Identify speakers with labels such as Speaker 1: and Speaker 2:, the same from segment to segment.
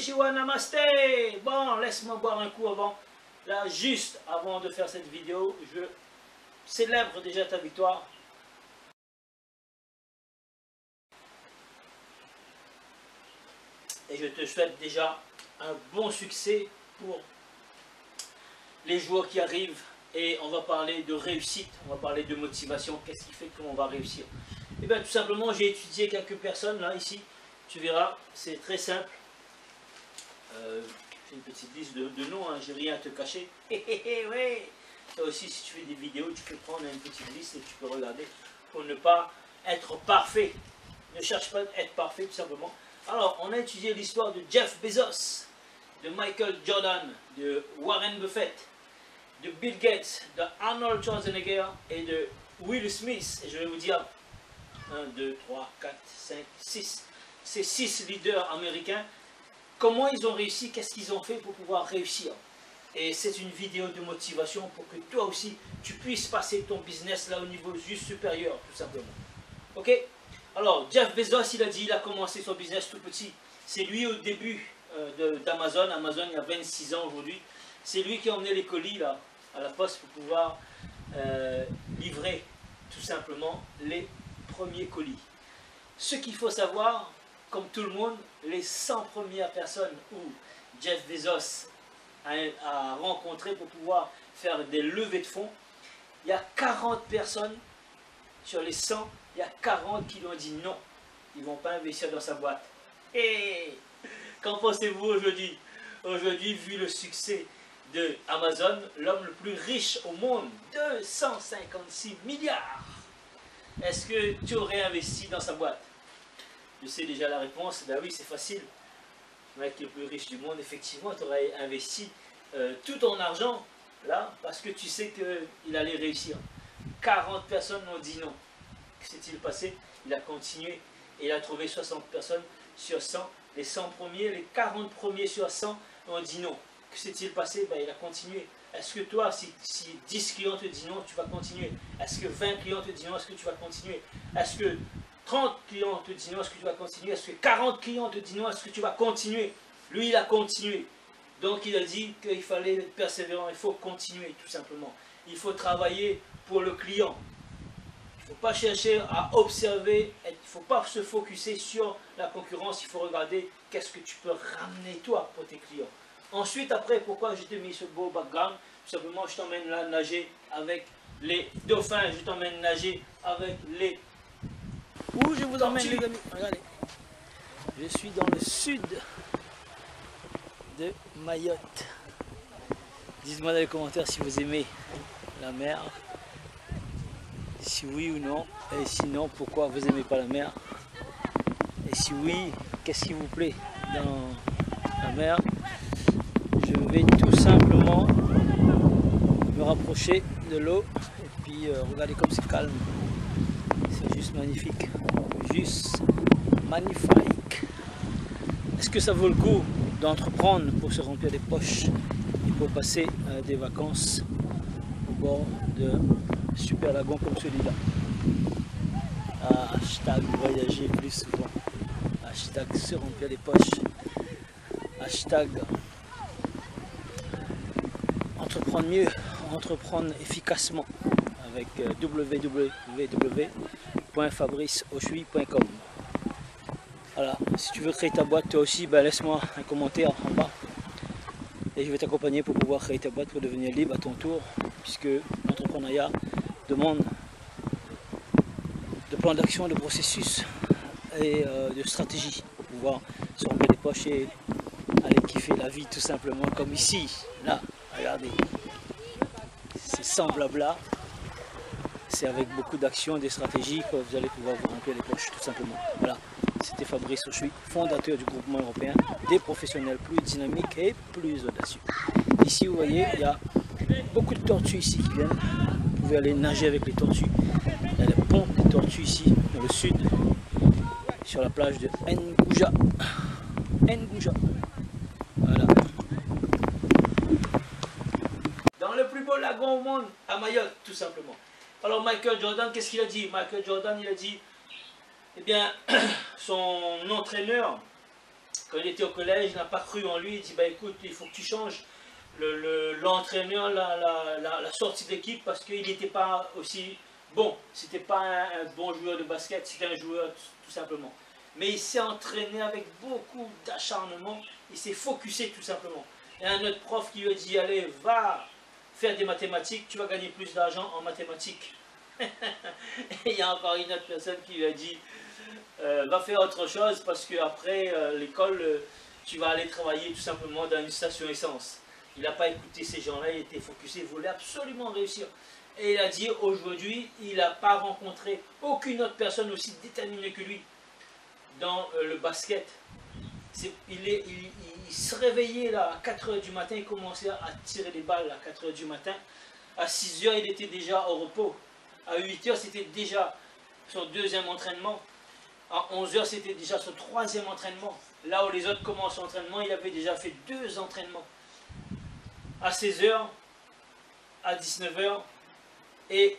Speaker 1: Konnichiwa, Namaste. Bon, laisse-moi boire un coup avant. Là, juste avant de faire cette vidéo, je célèbre déjà ta victoire. Et je te souhaite déjà un bon succès pour les joueurs qui arrivent. Et on va parler de réussite, on va parler de motivation. Qu'est-ce qui fait qu'on va réussir? Et bien tout simplement, j'ai étudié quelques personnes là, ici. Tu verras, c'est très simple. J'ai une petite liste de noms, hein, j'ai rien à te cacher. Ouais. Toi aussi, si tu fais des vidéos, tu peux prendre une petite liste et tu peux regarder pour ne pas être parfait. Ne cherche pas à être parfait, tout simplement. Alors, on a étudié l'histoire de Jeff Bezos, de Michael Jordan, de Warren Buffett, de Bill Gates, de Arnold Schwarzenegger et de Will Smith. Et je vais vous dire 1, 2, 3, 4, 5, 6. Ces 6 leaders américains, comment ils ont réussi, qu'est-ce qu'ils ont fait pour pouvoir réussir. Et c'est une vidéo de motivation pour que toi aussi, tu puisses passer ton business là au niveau juste supérieur, tout simplement. Ok? Alors, Jeff Bezos, il a dit, il a commencé son business tout petit. C'est lui au début d'Amazon. Amazon, il y a 26 ans aujourd'hui. C'est lui qui a emmené les colis là, à la poste pour pouvoir livrer tout simplement les premiers colis. Ce qu'il faut savoir, comme tout le monde, les 100 premières personnes où Jeff Bezos a rencontré pour pouvoir faire des levées de fonds, il y a 40 personnes sur les 100, il y a 40 qui lui ont dit non, ils ne vont pas investir dans sa boîte. Et qu'en pensez-vous aujourd'hui? Aujourd'hui, vu le succès de Amazon, l'homme le plus riche au monde, 256 milliards. Est-ce que tu aurais investi dans sa boîte? Je sais déjà la réponse, ben oui, c'est facile. Le mec le plus riche du monde, effectivement, tu aurais investi tout ton argent là, parce que tu sais qu'il allait réussir. 40 personnes m'ont dit non. Que s'est-il passé? Il a continué et il a trouvé 60 personnes sur 100. Les 100 premiers, les 40 premiers sur 100 ont dit non. Que s'est-il passé? Ben, il a continué. Est-ce que toi, si 10 clients te disent non, tu vas continuer? Est-ce que 20 clients te disent non, est-ce que tu vas continuer? Est-ce que 30 clients te disent non, est-ce que tu vas continuer? Est-ce que 40 clients te disent non, est-ce que tu vas continuer? Lui, il a continué. Donc, il a dit qu'il fallait être persévérant, il faut continuer, tout simplement. Il faut travailler pour le client. Il ne faut pas chercher à observer, il ne faut pas se focuser sur la concurrence, il faut regarder qu'est-ce que tu peux ramener toi pour tes clients. Ensuite, après, pourquoi je t'ai mis ce beau background? Tout simplement, je t'emmène là nager avec les dauphins, je t'emmène nager avec les... Où je vous emmène les amis? Regardez. Je suis dans le sud de Mayotte. Dites-moi dans les commentaires si vous aimez la mer. Si oui ou non. Et sinon, pourquoi vous n'aimez pas la mer? Et si oui, qu'est-ce qui vous plaît dans la mer? Je vais tout simplement me rapprocher de l'eau. Et puis, regardez comme c'est calme. C'est juste magnifique. Juste magnifique. Est-ce que ça vaut le coup d'entreprendre pour se remplir les poches et pour passer des vacances au bord de super lagon comme celui-là? Hashtag voyager plus souvent. Hashtag se remplir les poches. Hashtag entreprendre mieux, entreprendre efficacement avec www.fabriceauchui.com. Voilà, si tu veux créer ta boîte toi aussi, ben laisse-moi un commentaire en bas et je vais t'accompagner pour pouvoir créer ta boîte pour devenir libre à ton tour, puisque l'entrepreneuriat demande de plan d'action, de processus et de stratégie pour pouvoir se remplir les poches et aller kiffer la vie tout simplement comme ici. Là, regardez, c'est sans blabla, c'est avec beaucoup d'action et des stratégies que vous allez pouvoir vous remplir les poches tout simplement. Voilà. C'était Fabrice Auchui, fondateur du groupement européen des professionnels plus dynamiques et plus audacieux. Ici, vous voyez, il y a beaucoup de tortues ici qui viennent. Vous pouvez aller nager avec les tortues. Il y a des pompes de tortues ici, dans le sud, sur la plage de Ngouja. Ngouja. Voilà. Dans le plus beau lagon au monde, à Mayotte, tout simplement. Alors, Michael Jordan, qu'est-ce qu'il a dit? Michael Jordan, il a dit... Eh bien, son entraîneur Quand il était au collège, il n'a pas cru en lui, il dit bah écoute, il faut que tu changes l'entraîneur, la sortie de l'équipe parce qu'il n'était pas aussi bon. C'était pas un bon joueur de basket, c'était un joueur tout simplement. Mais il s'est entraîné avec beaucoup d'acharnement, il s'est focusé tout simplement. Et un autre prof qui lui a dit allez, va faire des mathématiques, tu vas gagner plus d'argent en mathématiques. Et il y a encore une autre personne qui lui a dit va faire autre chose parce qu'après l'école, tu vas aller travailler tout simplement dans une station essence. Il n'a pas écouté ces gens-là, il était focusé, il voulait absolument réussir. Et il a dit aujourd'hui, il n'a pas rencontré aucune autre personne aussi déterminée que lui dans le basket. Il se réveillait là, à 4 h du matin, il commençait à tirer des balles à 4 h du matin. À 6 h, il était déjà au repos. À 8 h, c'était déjà son deuxième entraînement. À 11 h, c'était déjà son troisième entraînement. Là où les autres commencent l'entraînement, il avait déjà fait 2 entraînements. À 16 h, à 19 h et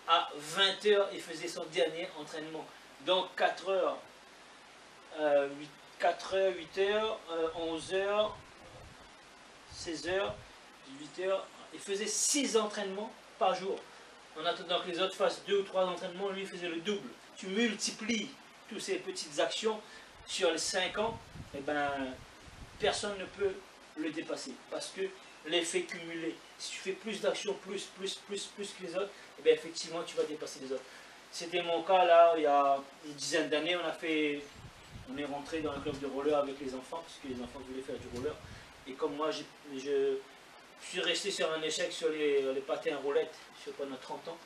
Speaker 1: à 20 h, il faisait son dernier entraînement. Donc 4 h, 8 h, 11 h, 16 h, 18 h. Il faisait 6 entraînements par jour. En attendant que les autres fassent 2 ou 3 entraînements, lui il faisait le double. Tu multiplies toutes ces petites actions sur les 5 ans, et ben, personne ne peut le dépasser. Parce que l'effet cumulé, si tu fais plus d'actions, plus que les autres, et bien effectivement tu vas dépasser les autres. C'était mon cas là, il y a une dizaine d'années, on est rentré dans un club de roller avec les enfants, parce que les enfants voulaient faire du roller. Et comme moi, je suis resté sur un échec sur les patins roulettes pendant 30 ans.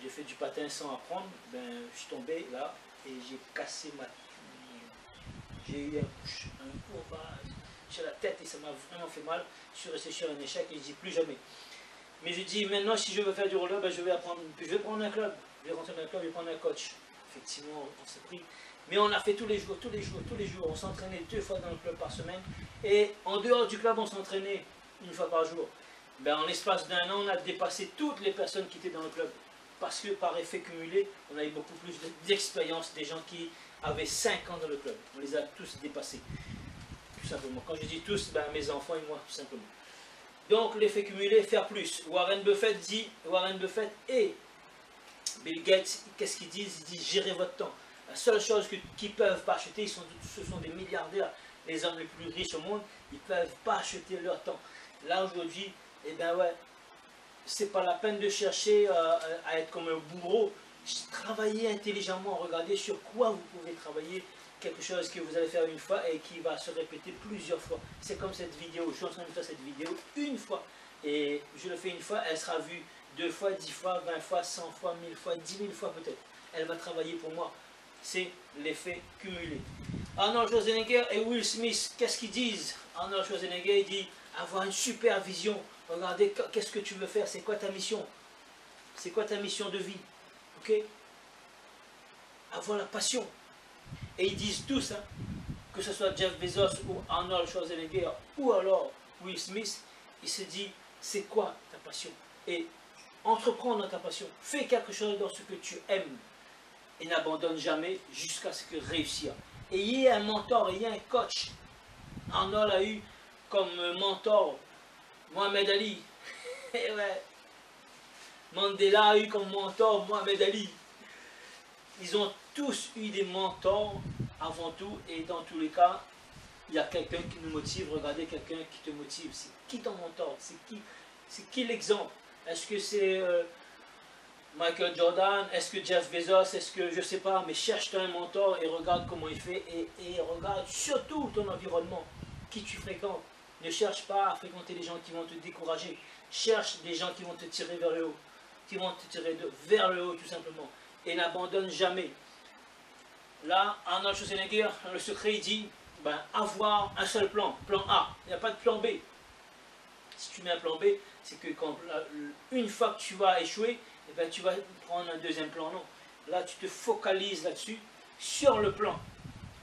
Speaker 1: J'ai fait du patin sans apprendre, ben, je suis tombé là et j'ai cassé ma... J'ai eu un courbage sur la tête et ça m'a vraiment fait mal. Je suis resté sur un échec et je dis plus jamais. Mais je dis maintenant si je veux faire du roller, ben, je vais prendre un club. Je vais rentrer dans un club, je vais prendre un coach. Effectivement, on s'est pris. Mais on a fait tous les jours. On s'entraînait 2 fois dans le club par semaine. Et en dehors du club, on s'entraînait 1 fois par jour. Ben, en l'espace d'1 an, on a dépassé toutes les personnes qui étaient dans le club. Parce que par effet cumulé, on a eu beaucoup plus d'expérience des gens qui avaient 5 ans dans le club. On les a tous dépassés. Tout simplement. Quand je dis tous, ben, mes enfants et moi, tout simplement. Donc l'effet cumulé, faire plus. Warren Buffett et Bill Gates, qu'est-ce qu'ils disent? Ils disent gérez votre temps. La seule chose qu'ils ne peuvent pas acheter, ce sont des milliardaires, les hommes les plus riches au monde, ils ne peuvent pas acheter leur temps. Là aujourd'hui, eh ben ouais, c'est pas la peine de chercher à être comme un bourreau. Travaillez intelligemment, regardez sur quoi vous pouvez travailler, quelque chose que vous allez faire une fois et qui va se répéter plusieurs fois. C'est comme cette vidéo, je suis en train de faire cette vidéo une fois et je le fais une fois, elle sera vue 2 fois, 10 fois, 20 fois, 100 fois, 1000 fois, 10 000 fois peut-être. Elle va travailler pour moi. C'est l'effet cumulé. Arnold Schwarzenegger et Will Smith, qu'est-ce qu'ils disent? Arnold Schwarzenegger, il dit avoir une super vision. Regardez, qu'est-ce que tu veux faire? C'est quoi ta mission? C'est quoi ta mission de vie? Ok? Avoir la passion. Et ils disent tous, hein, que ce soit Jeff Bezos ou Arnold Schwarzenegger ou alors Will Smith, il se dit, c'est quoi ta passion? Et entreprends dans ta passion. Fais quelque chose dans ce que tu aimes. Et n'abandonne jamais jusqu'à ce que réussir. Ayez un mentor, ayez un coach. Arnold a eu comme mentor Mohamed Ali. Et ouais. Mandela a eu comme mentor Mohamed Ali. Ils ont tous eu des mentors avant tout. Et dans tous les cas, il y a quelqu'un qui nous motive. Regardez quelqu'un qui te motive. C'est qui ton mentor? C'est qui l'exemple? Est-ce que c'est Michael Jordan? Est-ce que Jeff Bezos? Est-ce que je sais pas? Mais cherche-toi un mentor et regarde comment il fait. Et regarde surtout ton environnement. Qui tu fréquentes. Ne cherche pas à fréquenter des gens qui vont te décourager. Cherche des gens qui vont te tirer vers le haut. Qui vont te tirer vers le haut tout simplement. Et n'abandonne jamais. Là, Arnold Schwarzenegger, le secret, il dit ben, avoir un seul plan. Plan A. Il n'y a pas de plan B. Si tu mets un plan B, c'est que quand, une fois que tu vas échouer, eh ben, tu vas prendre un deuxième plan. Non. Là, tu te focalises là-dessus, sur le plan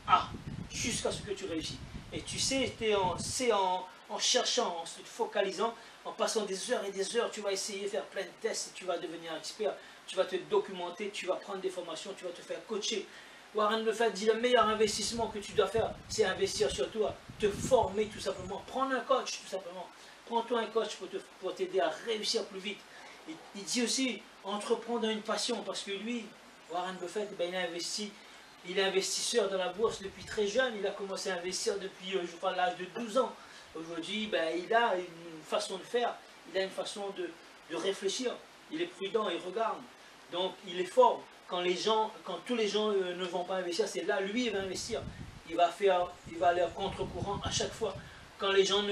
Speaker 1: A, jusqu'à ce que tu réussis. Et tu sais, en cherchant, en se focalisant, en passant des heures et des heures, tu vas essayer de faire plein de tests et tu vas devenir expert. Tu vas te documenter, tu vas prendre des formations, tu vas te faire coacher Warren Buffett dit le meilleur investissement que tu dois faire, c'est investir sur toi, te former tout simplement, prendre un coach tout simplement. Prends-toi un coach pour t'aider à réussir plus vite. Il dit aussi, entreprendre une passion, parce que lui, Warren Buffett, ben, il est investisseur dans la bourse depuis très jeune, il a commencé à investir depuis, je crois, l'âge de 12 ans. Aujourd'hui, ben, il a une façon de faire, il a une façon de réfléchir, il est prudent, il regarde. Donc, il est fort. Quand tous les gens ne vont pas investir, c'est là, lui, il va investir. Il va aller à contre-courant à chaque fois. Quand les gens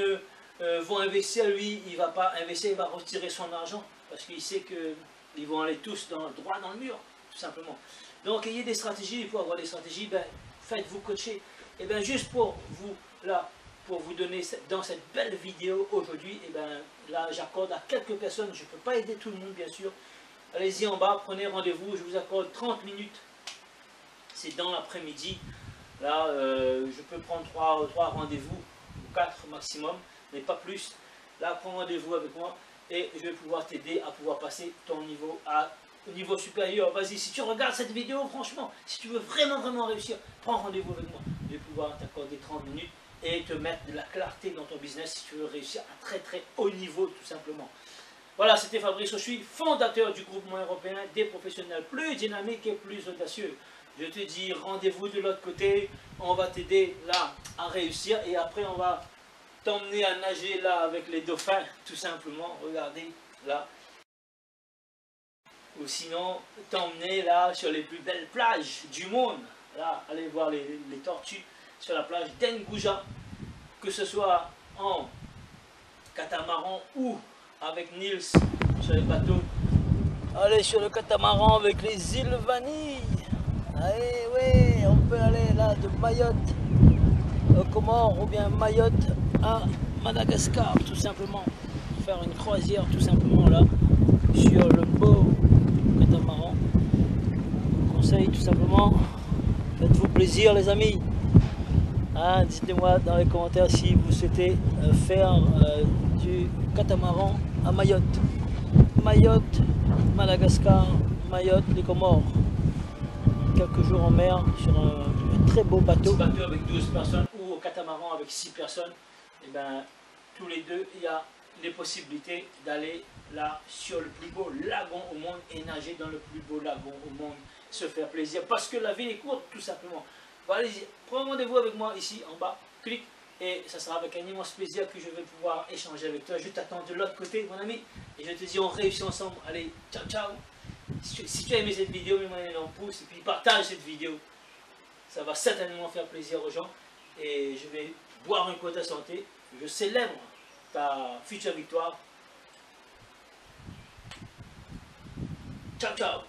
Speaker 1: vont investir, lui, il ne va pas investir, il va retirer son argent, parce qu'il sait qu'ils vont aller tous droit dans le mur, tout simplement. Donc, ayez des stratégies, pour avoir des stratégies, ben, faites-vous coacher. Et bien, juste pour vous donner dans cette belle vidéo aujourd'hui, et ben, là, j'accorde à quelques personnes, je ne peux pas aider tout le monde, bien sûr. Allez-y en bas, prenez rendez-vous, je vous accorde 30 minutes. C'est dans l'après-midi. Là, je peux prendre 3 rendez-vous, ou 4 maximum, mais pas plus. Là, prends rendez-vous avec moi et je vais pouvoir t'aider à pouvoir passer ton niveau au niveau supérieur. Vas-y, si tu regardes cette vidéo, franchement, si tu veux vraiment réussir, prends rendez-vous avec moi. Je vais pouvoir t'accorder 30 minutes et te mettre de la clarté dans ton business si tu veux réussir à très haut niveau, tout simplement. Voilà, c'était Fabrice Auchuy, fondateur du groupement européen des professionnels plus dynamiques et plus audacieux. Je te dis rendez-vous de l'autre côté, on va t'aider là à réussir et après on va t'emmener à nager là avec les dauphins, tout simplement, regardez là. Ou sinon t'emmener là sur les plus belles plages du monde, là, allez voir les tortues sur la plage d'Ngouja, que ce soit en catamaran ou avec Nils sur les bateaux. Allez sur le catamaran avec les îles Vanille. Allez, oui, on peut aller là de Mayotte aux Comores ou bien Mayotte à Madagascar, tout simplement. Faire une croisière, tout simplement, là, sur le beau catamaran. Je vous conseille, tout simplement, faites-vous plaisir, les amis. Hein, dites-moi dans les commentaires si vous souhaitez faire du catamaran à Mayotte. Mayotte, Madagascar, Mayotte, les Comores. Quelques jours en mer sur un très beau bateau. Bateau avec 12 personnes ou au catamaran avec 6 personnes. Et ben, tous les deux, il y a les possibilités d'aller là sur le plus beau lagon au monde et nager dans le plus beau lagon au monde. Se faire plaisir parce que la vie est courte, tout simplement. Bon, allez-y, prends rendez-vous avec moi ici en bas. Clique. Et ça sera avec un immense plaisir que je vais pouvoir échanger avec toi. Je t'attends de l'autre côté, mon ami. Et je te dis, on réussit ensemble. Allez, ciao, ciao. Si tu as aimé cette vidéo, mets-moi un énorme pouce. Et puis partage cette vidéo. Ça va certainement faire plaisir aux gens. Et je vais boire un coup à ta santé. Je célèbre ta future victoire. Ciao, ciao.